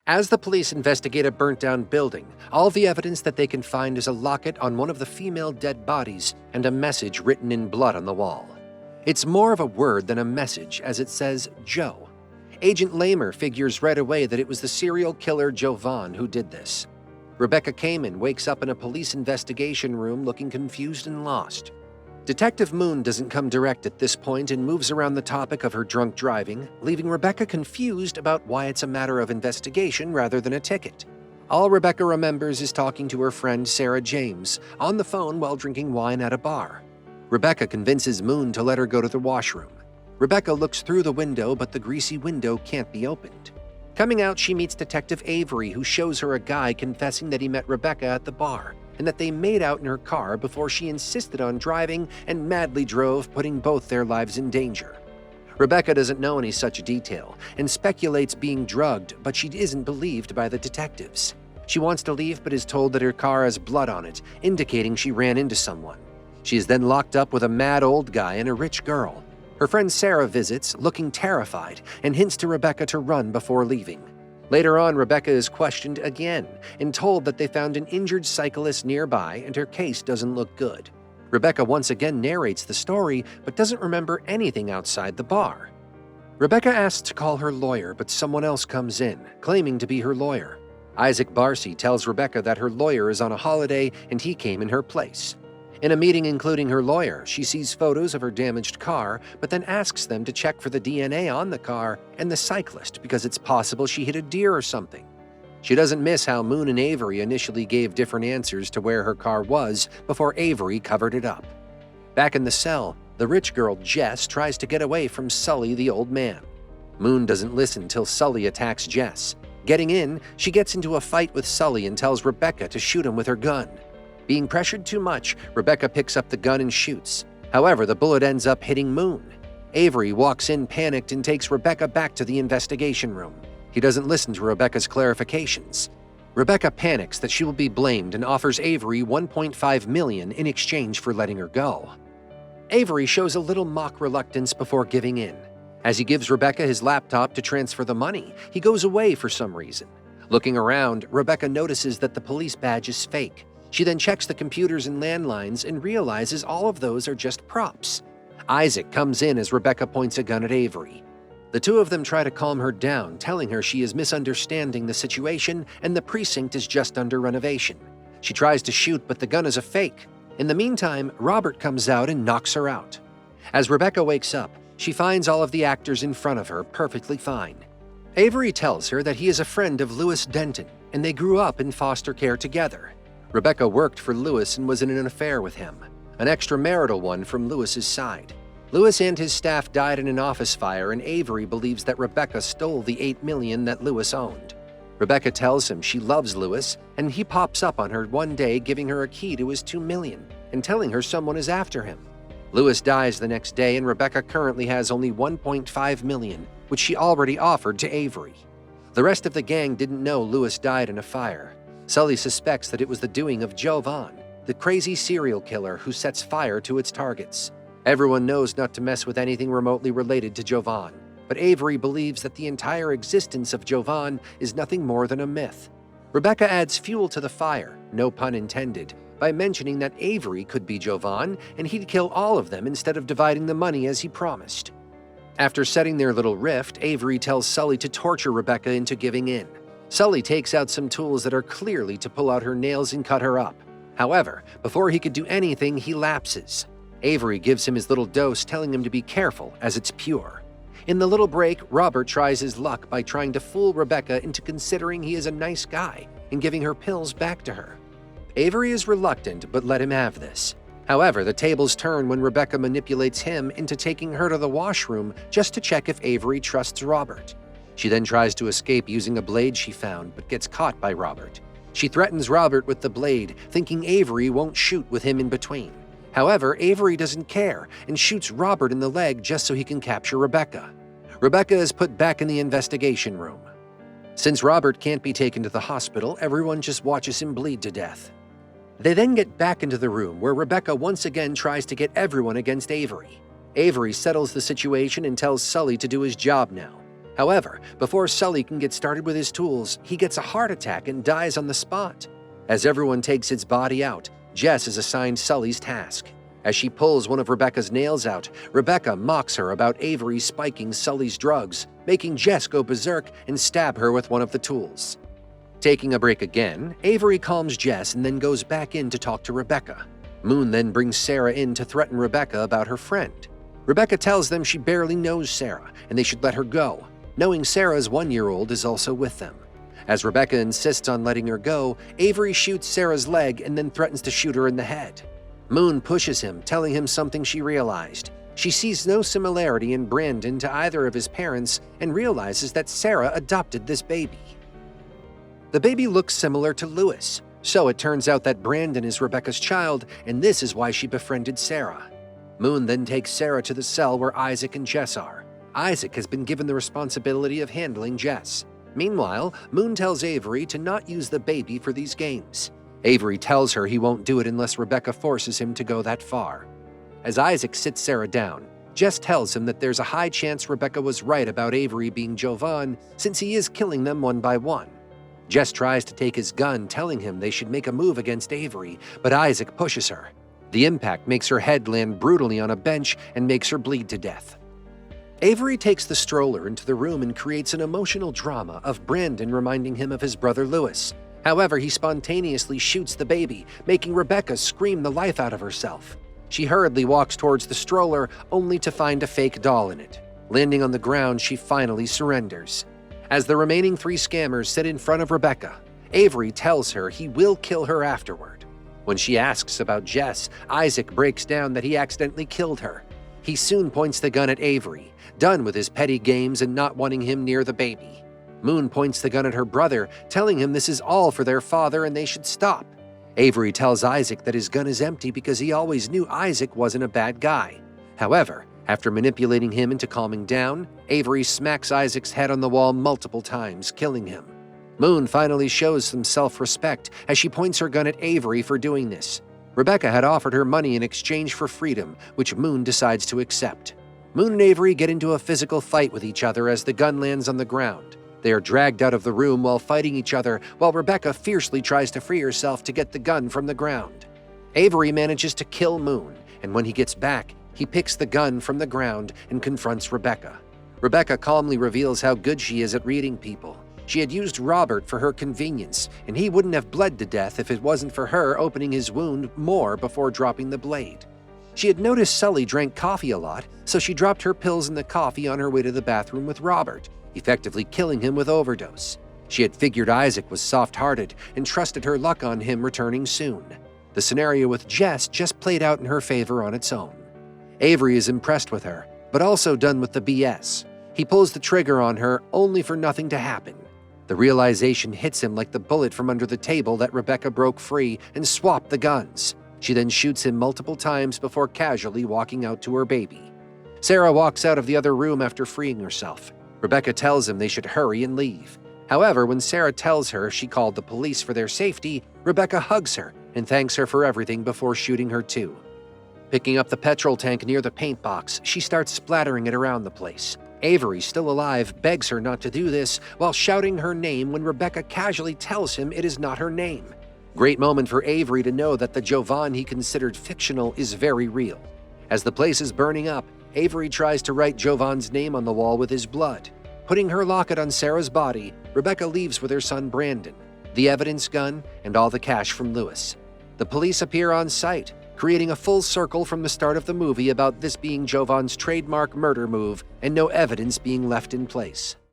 As the police investigate a burnt-down building, all the evidence that they can find is a locket on one of the female dead bodies and a message written in blood on the wall. It's more of a word than a message, as it says Joe. Agent Lamer figures right away that it was the serial killer Jovan who did this. Rebecca Kamen wakes up in a police investigation room looking confused and lost. Detective Moon doesn't come direct at this point and moves around the topic of her drunk driving, leaving Rebecca confused about why it's a matter of investigation rather than a ticket. All Rebecca remembers is talking to her friend Sarah James on the phone while drinking wine at a bar. Rebecca convinces Moon to let her go to the washroom. Rebecca looks through the window, but the greasy window can't be opened. Coming out, she meets Detective Avery, who shows her a guy confessing that he met Rebecca at the bar and that they made out in her car before she insisted on driving and madly drove, putting both their lives in danger. Rebecca doesn't know any such detail and speculates being drugged, but she isn't believed by the detectives. She wants to leave but is told that her car has blood on it, indicating she ran into someone. She is then locked up with a mad old guy and a rich girl. Her friend Sarah visits, looking terrified, and hints to Rebecca to run before leaving. Later on, Rebecca is questioned again and told that they found an injured cyclist nearby and her case doesn't look good. Rebecca once again narrates the story but doesn't remember anything outside the bar. Rebecca asks to call her lawyer, but someone else comes in, claiming to be her lawyer. Isaac Barcy tells Rebecca that her lawyer is on a holiday and he came in her place. In a meeting including her lawyer, she sees photos of her damaged car, but then asks them to check for the DNA on the car and the cyclist because it's possible she hit a deer or something. She doesn't miss how Moon and Avery initially gave different answers to where her car was before Avery covered it up. Back in the cell, the rich girl Jess tries to get away from Sully, the old man. Moon doesn't listen till Sully attacks Jess. Getting in, she gets into a fight with Sully and tells Rebecca to shoot him with her gun. Being pressured too much, Rebecca picks up the gun and shoots. However, the bullet ends up hitting Moon. Avery walks in panicked and takes Rebecca back to the investigation room. He doesn't listen to Rebecca's clarifications. Rebecca panics that she will be blamed and offers Avery $1.5 million in exchange for letting her go. Avery shows a little mock reluctance before giving in. As he gives Rebecca his laptop to transfer the money, he goes away for some reason. Looking around, Rebecca notices that the police badge is fake. She then checks the computers and landlines and realizes all of those are just props. Isaac comes in as Rebecca points a gun at Avery. The two of them try to calm her down, telling her she is misunderstanding the situation and the precinct is just under renovation. She tries to shoot, but the gun is a fake. In the meantime, Robert comes out and knocks her out. As Rebecca wakes up, she finds all of the actors in front of her perfectly fine. Avery tells her that he is a friend of Lewis Denton, and they grew up in foster care together. Rebecca worked for Lewis and was in an affair with him, an extramarital one from Lewis's side. Lewis and his staff died in an office fire, and Avery believes that Rebecca stole the $8 million that Lewis owned. Rebecca tells him she loves Lewis, and he pops up on her one day giving her a key to his $2 million and telling her someone is after him. Lewis dies the next day, and Rebecca currently has only $1.5 million, which she already offered to Avery. The rest of the gang didn't know Lewis died in a fire. Sully suspects that it was the doing of Jovan, the crazy serial killer who sets fire to its targets. Everyone knows not to mess with anything remotely related to Jovan, but Avery believes that the entire existence of Jovan is nothing more than a myth. Rebecca adds fuel to the fire, no pun intended, by mentioning that Avery could be Jovan and he'd kill all of them instead of dividing the money as he promised. After setting their little rift, Avery tells Sully to torture Rebecca into giving in. Sully takes out some tools that are clearly to pull out her nails and cut her up. However, before he could do anything, he lapses. Avery gives him his little dose, telling him to be careful as it's pure. In the little break, Robert tries his luck by trying to fool Rebecca into considering he is a nice guy and giving her pills back to her. Avery is reluctant, but let him have this. However, the tables turn when Rebecca manipulates him into taking her to the washroom just to check if Avery trusts Robert. She then tries to escape using a blade she found, but gets caught by Robert. She threatens Robert with the blade, thinking Avery won't shoot with him in between. However, Avery doesn't care and shoots Robert in the leg just so he can capture Rebecca. Rebecca is put back in the investigation room. Since Robert can't be taken to the hospital, everyone just watches him bleed to death. They then get back into the room where Rebecca once again tries to get everyone against Avery. Avery settles the situation and tells Sully to do his job now. However, before Sully can get started with his tools, he gets a heart attack and dies on the spot. As everyone takes his body out, Jess is assigned Sully's task. As she pulls one of Rebecca's nails out, Rebecca mocks her about Avery spiking Sully's drugs, making Jess go berserk and stab her with one of the tools. Taking a break again, Avery calms Jess and then goes back in to talk to Rebecca. Moon then brings Sarah in to threaten Rebecca about her friend. Rebecca tells them she barely knows Sarah and they should let her go, knowing Sarah's 1-year-old is also with them. As Rebecca insists on letting her go, Avery shoots Sarah's leg and then threatens to shoot her in the head. Moon pushes him, telling him something she realized. She sees no similarity in Brandon to either of his parents and realizes that Sarah adopted this baby. The baby looks similar to Lewis, so it turns out that Brandon is Rebecca's child, and this is why she befriended Sarah. Moon then takes Sarah to the cell where Isaac and Jess are. Isaac has been given the responsibility of handling Jess. Meanwhile, Moon tells Avery to not use the baby for these games. Avery tells her he won't do it unless Rebecca forces him to go that far. As Isaac sits Sarah down, Jess tells him that there's a high chance Rebecca was right about Avery being Jovan since he is killing them one by one. Jess tries to take his gun, telling him they should make a move against Avery, but Isaac pushes her. The impact makes her head land brutally on a bench and makes her bleed to death. Avery takes the stroller into the room and creates an emotional drama of Brandon reminding him of his brother Lewis. However, he spontaneously shoots the baby, making Rebecca scream the life out of herself. She hurriedly walks towards the stroller, only to find a fake doll in it. Landing on the ground, she finally surrenders. As the remaining 3 scammers sit in front of Rebecca, Avery tells her he will kill her afterward. When she asks about Jess, Isaac breaks down that he accidentally killed her. He soon points the gun at Avery, done with his petty games and not wanting him near the baby. Moon points the gun at her brother, telling him this is all for their father and they should stop. Avery tells Isaac that his gun is empty because he always knew Isaac wasn't a bad guy. However, after manipulating him into calming down, Avery smacks Isaac's head on the wall multiple times, killing him. Moon finally shows some self-respect as she points her gun at Avery for doing this. Rebecca had offered her money in exchange for freedom, which Moon decides to accept. Moon and Avery get into a physical fight with each other as the gun lands on the ground. They are dragged out of the room while fighting each other, while Rebecca fiercely tries to free herself to get the gun from the ground. Avery manages to kill Moon, and when he gets back, he picks the gun from the ground and confronts Rebecca. Rebecca calmly reveals how good she is at reading people. She had used Robert for her convenience, and he wouldn't have bled to death if it wasn't for her opening his wound more before dropping the blade. She had noticed Sully drank coffee a lot, so she dropped her pills in the coffee on her way to the bathroom with Robert, effectively killing him with overdose. She had figured Isaac was soft-hearted and trusted her luck on him returning soon. The scenario with Jess just played out in her favor on its own. Avery is impressed with her, but also done with the BS. He pulls the trigger on her only for nothing to happen. The realization hits him like the bullet from under the table that Rebecca broke free and swapped the guns. She then shoots him multiple times before casually walking out to her baby. Sarah walks out of the other room after freeing herself. Rebecca tells him they should hurry and leave. However, when Sarah tells her she called the police for their safety, Rebecca hugs her and thanks her for everything before shooting her too. Picking up the petrol tank near the paint box, she starts splattering it around the place. Avery, still alive, begs her not to do this while shouting her name when Rebecca casually tells him it is not her name. Great moment for Avery to know that the Jovan he considered fictional is very real. As the place is burning up, Avery tries to write Jovan's name on the wall with his blood. Putting her locket on Sarah's body, Rebecca leaves with her son Brandon, the evidence gun, and all the cash from Lewis. The police appear on site, creating a full circle from the start of the movie about this being Jovan's trademark murder move and no evidence being left in place.